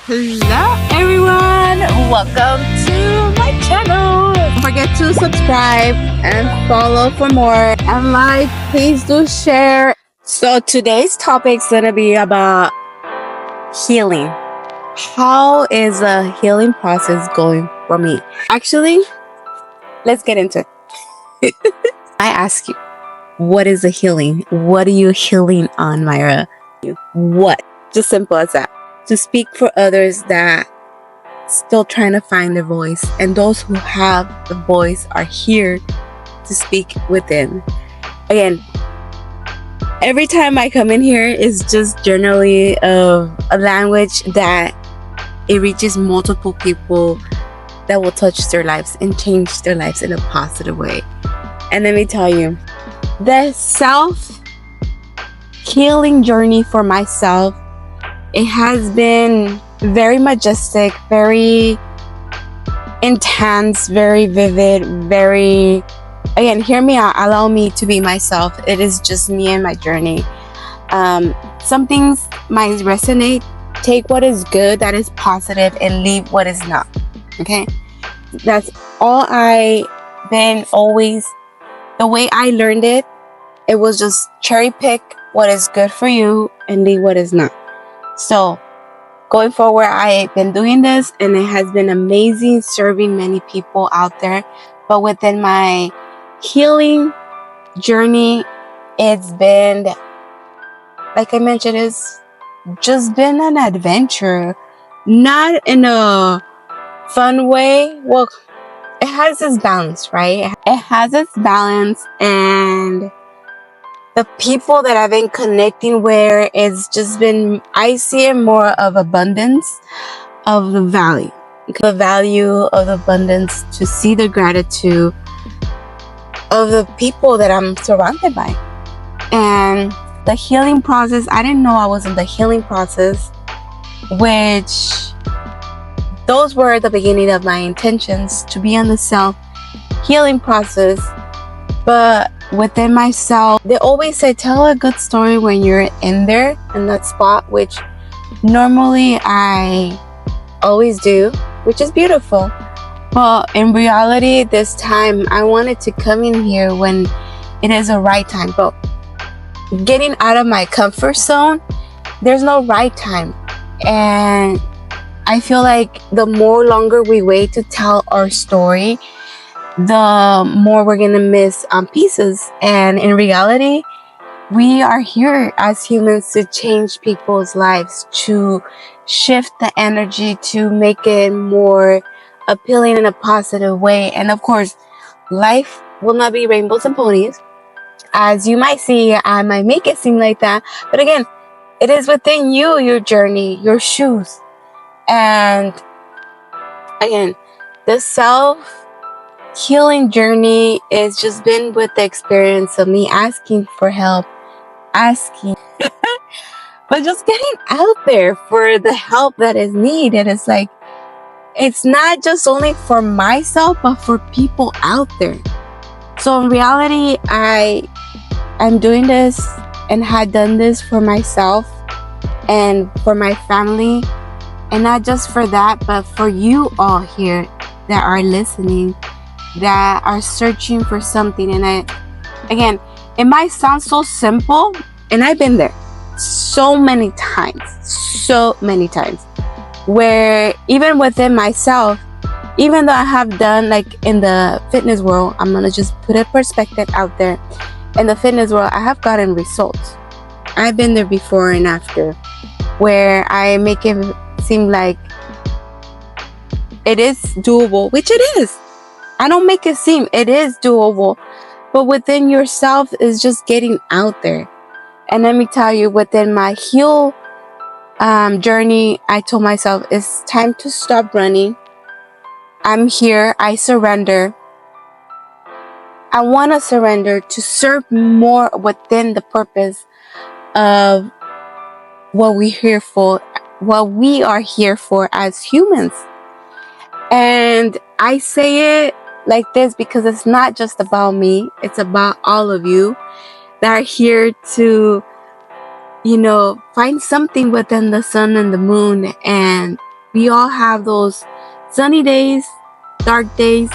Hello everyone! Welcome to my channel! Don't forget to subscribe and follow for more. And like, please do share. So today's topic is gonna be about healing. How is the healing process going for me? Actually, let's get into it. I ask you, what is the healing? What are you healing on, Myra? What? Just simple as that. To speak for others that still trying to find their voice, and those who have the voice are here to speak within. Again, every time I come in here is just generally a language that it reaches multiple people that will touch their lives and change their lives in a positive way. And let me tell you, the self-healing journey for myself, it has been very majestic, very intense, very vivid, very, again, hear me out, allow me to be myself. It is just me and my journey. Some things might resonate. Take what is good, that is positive, and leave what is not. Okay? That's all I been always, the way I learned it, it was just cherry pick what is good for you and leave what is not. So going forward, I've been doing this and it has been amazing serving many people out there. But within my healing journey, it's been, like I mentioned, it's just been an adventure. Not in a fun way. Well, it has its balance, right? It has its balance, and the people that I've been connecting with, it's just been, I see it more of abundance of the value. The value of the abundance, to see the gratitude of the people that I'm surrounded by. And the healing process, I didn't know I was in the healing process, which those were the beginning of my intentions, to be on the self-healing process. But within myself, they always say, tell a good story when you're in there, in that spot, which normally I always do, which is beautiful. But in reality, this time I wanted to come in here when it is a right time. But getting out of my comfort zone, there's no right time. And I feel like the more longer we wait to tell our story, the more we're gonna miss pieces. And in reality, we are here as humans to change people's lives, to shift the energy, to make it more appealing in a positive way. And of course, life will not be rainbows and ponies. As you might see, I might make it seem like that, but again, it is within you, your journey, your shoes. And again, the self-healing journey is just been with the experience of me asking for help, but just getting out there for the help that is needed. It's like, it's not just only for myself, but for people out there. So in reality, I'm doing this and had done this for myself and for my family. And not just for that, but for you all here that are listening, that are searching for something. And again, it might sound so simple, and I've been there so many times, where even within myself, even though I have done, like in the fitness world, I'm gonna just put a perspective out there. In the fitness world, I have gotten results. I've been there before and after, where I make it seem like it is doable, which it is. I don't make it seem, it is doable. But within yourself is just getting out there. And let me tell you, within my heal journey, I told myself, it's time to stop running. I'm here. I surrender. I want to surrender to serve more within the purpose of what we are here for as humans. And I say it like this because it's not just about me, it's about all of you that are here to, find something within the sun and the moon and we all have those sunny days, dark days,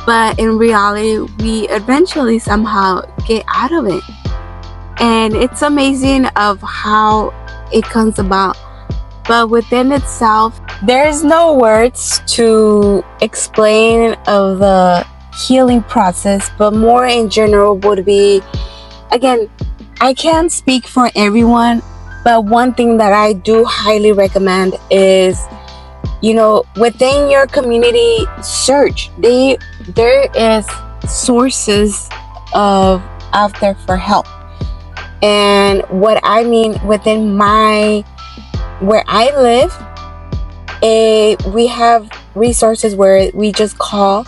but in reality, we eventually somehow get out of it. And it's amazing of how it comes about. But within itself, there's no words to explain of the healing process, but more in general would be, again, I can't speak for everyone, but one thing that I do highly recommend is, within your community, search. There is sources of out there for help. And what I mean within where I live, we have resources where we just call.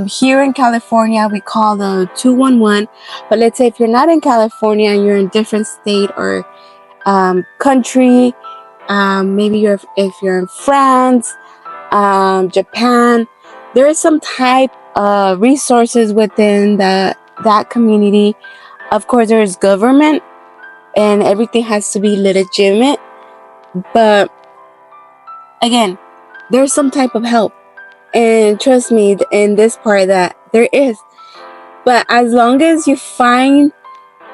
Here in California, we call the 211. But let's say if you're not in California and you're in a different state or country, maybe if you're in France, Japan, there is some type of resources within that community. Of course, there is government, and everything has to be legitimate. But again, there's some type of help. And trust me, in this part that there is. But as long as you find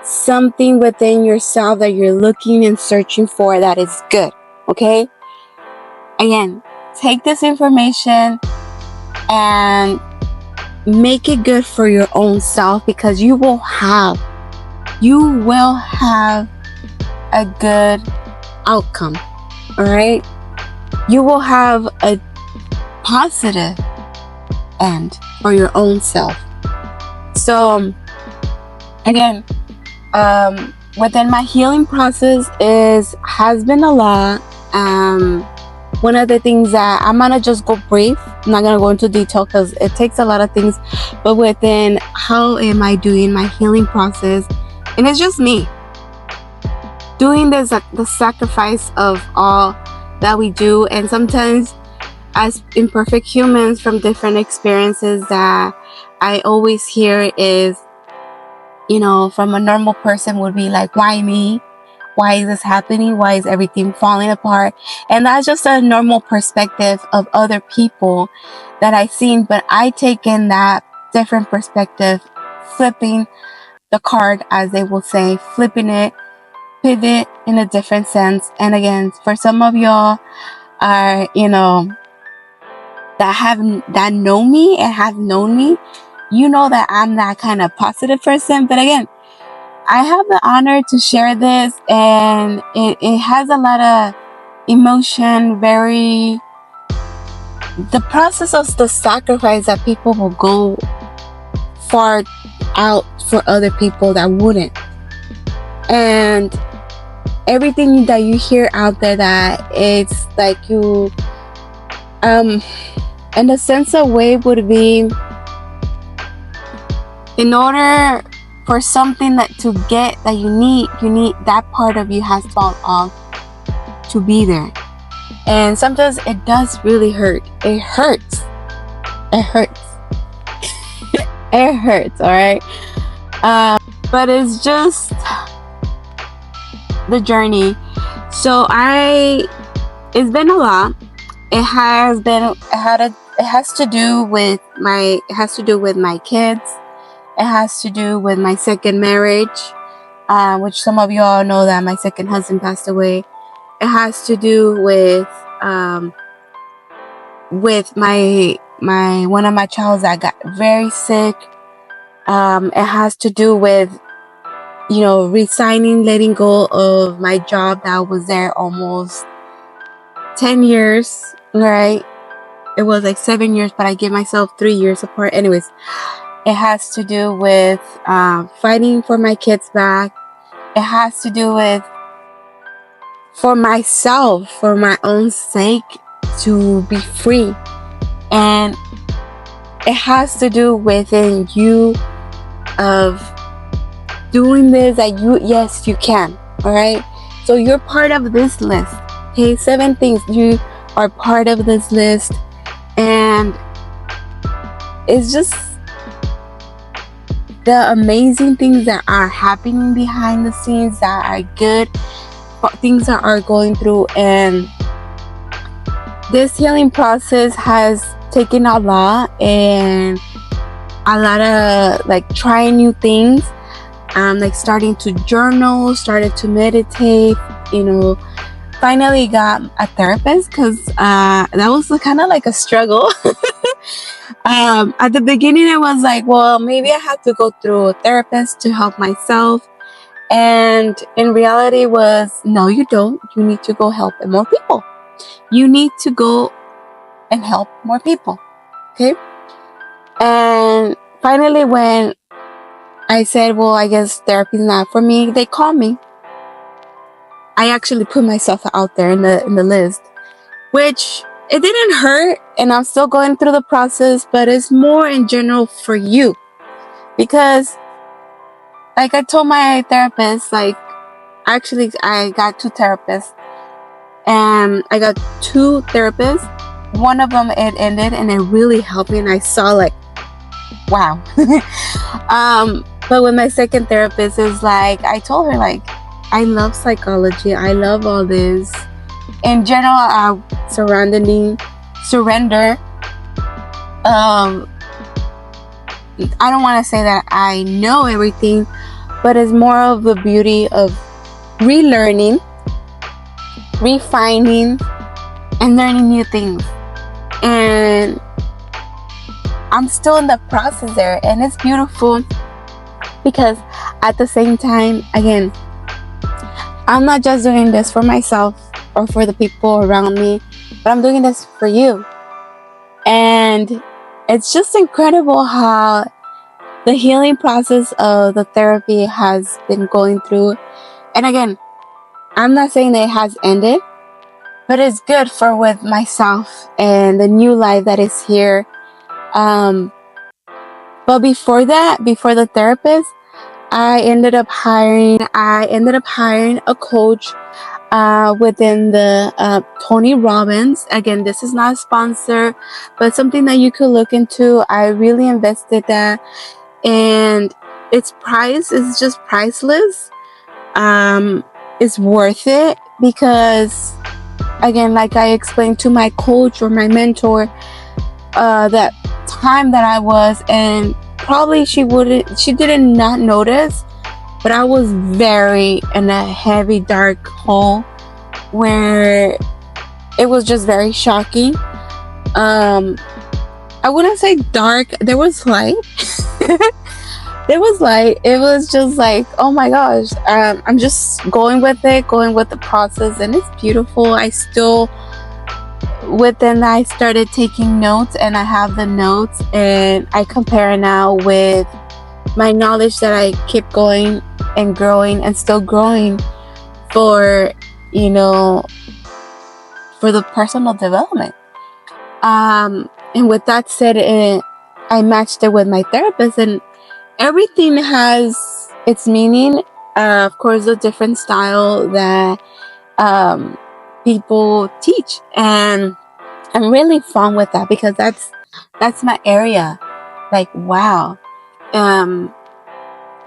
something within yourself that you're looking and searching for, that is good. Okay? Again, take this information and make it good for your own self, because you will have a good outcome. All right? You will have a positive end for your own self. So again, within my healing process has been a lot. One of the things that I'm gonna just go brief, I'm not gonna go into detail because it takes a lot of things, but within how am I doing my healing process, and it's just me doing the sacrifice of all that we do. And sometimes as imperfect humans from different experiences that I always hear is, from a normal person would be like, why me? Why is this happening? Why is everything falling apart? And that's just a normal perspective of other people that I've seen, but I take in that different perspective, flipping the card, as they will say, flipping it, pivot in a different sense. And again, for some of y'all are, that know me and have known me, that I'm that kind of positive person. But again, I have the honor to share this, and it has a lot of emotion, the process of the sacrifice that people will go far out for other people that wouldn't. And everything that you hear out there, that it's like you, in a sense of way would be, in order for something to get that you need that part of you has to fall off to be there. And sometimes it does really hurt. It hurts. It hurts, all right? But it's just the journey. So it's been a lot. It has to do with my kids. It has to do with my second marriage, which some of you all know that my second husband passed away. It has to do with my one of my childs that got very sick. It has to do with resigning, letting go of my job that was there almost 10 years, right? It was like 7 years, but I gave myself 3 years apart. Anyways, it has to do with fighting for my kids back. It has to do with, for myself, for my own sake, to be free. And it has to do within you of doing this, that yes, you can. All right. So you're part of this list. Okay, 7 things. You are part of this list, and it's just the amazing things that are happening behind the scenes, that are good things that are going through. And this healing process has taken a lot, and a lot of like trying new things, like starting to journal, started to meditate, you know, finally got a therapist because that was kind of like a struggle. At the beginning, I was like, well, maybe I have to go through a therapist to help myself. And in reality was, no, you don't. You need to go help more people. You need to go and help more people. Okay. And finally, when I said, well, I guess therapy is not for me, they called me. I actually put myself out there in the list, which it didn't hurt, and I'm still going through the process, but it's more in general for you. Because like I told my therapist, like actually I got two therapists. And I got two therapists. One of them it ended and it really helped me, and I saw like, wow. But with my second therapist is like, I told her like, I love psychology. I love all this. In general, surrender. I don't want to say that I know everything, but it's more of the beauty of relearning, refining, and learning new things. And I'm still in the process there, and it's beautiful because at the same time, again, I'm not just doing this for myself or for the people around me, but I'm doing this for you. And it's just incredible how the healing process of the therapy has been going through. And again, I'm not saying that it has ended, but it's good for with myself and the new life that is here. But before that, before the therapist, I ended up hiring a coach within the Tony Robbins. Again, this is not a sponsor, but something that you could look into. I really invested that, and its price is just priceless. It's worth it because, again, like I explained to my coach or my mentor, that time that I was, and probably she did not notice, but I was very in a heavy dark hole where it was just very shocking. I wouldn't say dark, there was light. There was light. It was just like, oh my gosh, I'm just going with the process, and it's beautiful. I still, within that, I started taking notes, and I have the notes, and I compare now with my knowledge that I keep going and growing and still growing for, for the personal development. And with that said, I matched it with my therapist, and everything has its meaning. Of course, the different style that people teach, and I'm really fun with that because that's my area. Like, wow.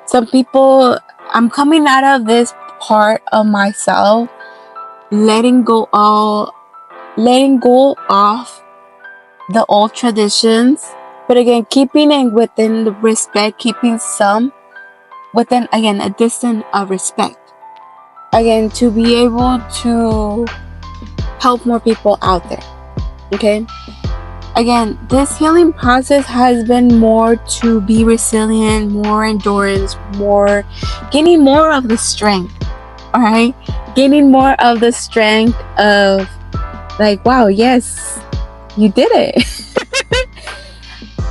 Some people, I'm coming out of this part of myself, letting go of the old traditions, but again, keeping it within the respect, keeping some within, again, a distance of respect. Again, to be able to help more people out there. Okay? Again, this healing process has been more to be resilient, more endurance, gaining more of the strength. Alright? Gaining more of the strength of like, wow, yes, you did it.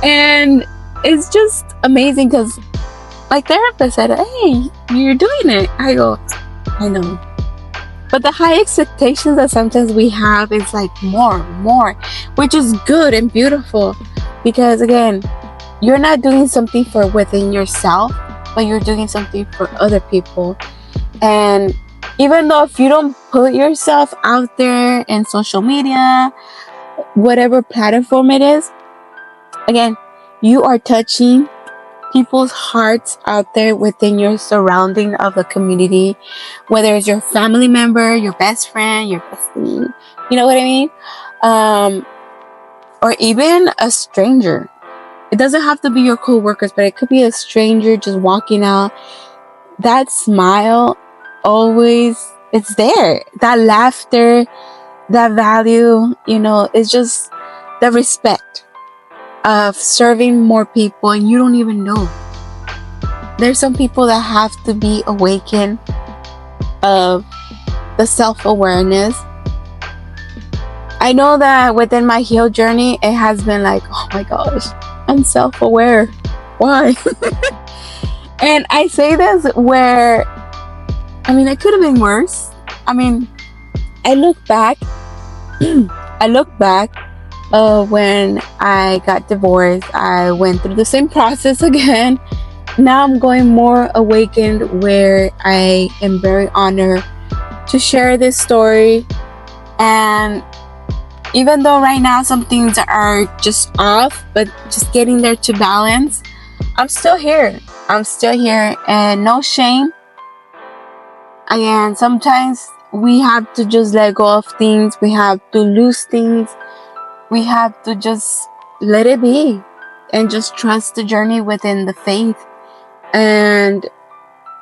And it's just amazing because my therapist said, hey, you're doing it. I go, I know. But the high expectations that sometimes we have is like more, which is good and beautiful. Because again, you're not doing something for within yourself, but you're doing something for other people. And even though if you don't put yourself out there in social media, whatever platform it is, again, you are touching people's hearts out there within your surrounding of the community, whether it's your family member, your best friend, your bestie, you know what I mean? um, or even a stranger. It doesn't have to be your co-workers, but it could be a stranger just walking out. That smile always, it's there. That laughter, that value, it's just the respect of serving more people, and you don't even know. There's some people that have to be awakened of the self-awareness. I know that within my heal journey, it has been like, oh my gosh, I'm self-aware. Why? And I say this where, it could have been worse. I look back when I got divorced. I went through the same process again. Now I'm going more awakened, where I am very honored to share this story. And even though right now some things are just off, but just getting there to balance, I'm still here, and no shame. Again, sometimes we have to just let go of things. We have to lose things. We have to just let it be and just trust the journey within the faith. And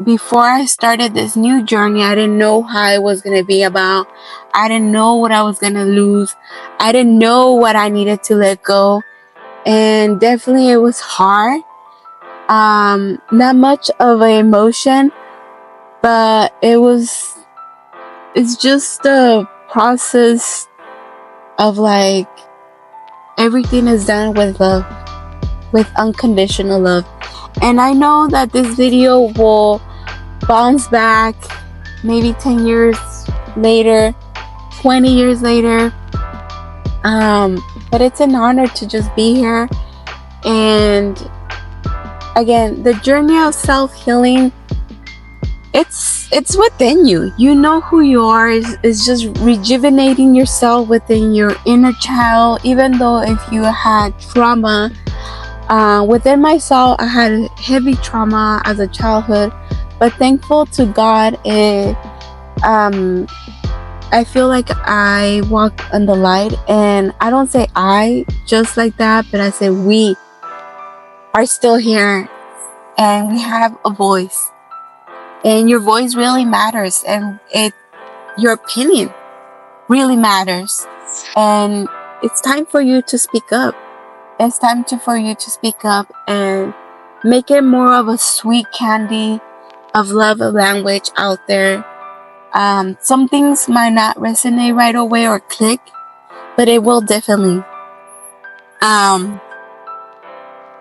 before I started this new journey, I didn't know how it was going to be about. I didn't know what I was going to lose. I didn't know what I needed to let go. And definitely it was hard. Not much of an emotion, but it's just a process of like, everything is done with love, with unconditional love. And I know that this video will bounce back maybe 10 years later, 20 years later. But it's an honor to just be here. And again, the journey of self-healing, it's within you. You know who you are. It's just rejuvenating yourself within your inner child. Even though if you had trauma, within myself, I had heavy trauma as a childhood, but thankful to God, I feel like I walk on the light. And I don't say I just like that, but I say we are still here, and we have a voice, and your voice really matters, and your opinion really matters. And it's time for you to speak up. It's time for you to speak up and make it more of a sweet candy of love language out there. Some things might not resonate right away or click, but it will definitely.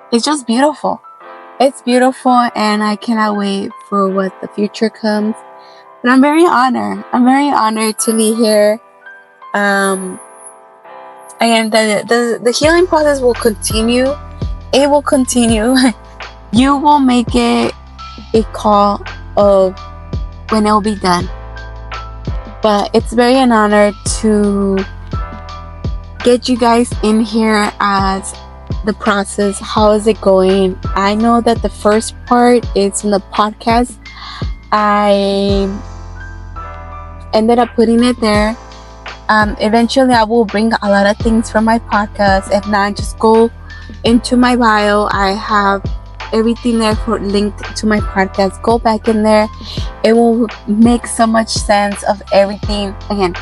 It's just beautiful. It's beautiful, and I cannot wait for what the future comes. But I'm very honored. I'm very honored to be here. And the healing process will continue. It will continue. You will make it a call of when it will be done. But it's very an honor to get you guys in here as the process. How is it going? I know that the first part is in the podcast. I ended up putting it there. Eventually I will bring a lot of things from my podcast. If not, just go into my bio. I have everything there for linked to my podcast. Go back in there. It will make so much sense of everything. Again,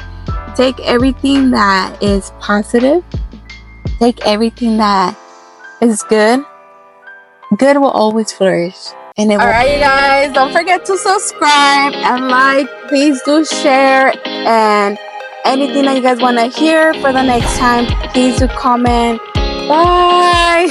take everything that is positive. Take everything that is good. Good will always flourish. And it will. Alright, you guys, don't forget to subscribe and like. Please do share, and anything that you guys want to hear for the next time, please do comment. Bye.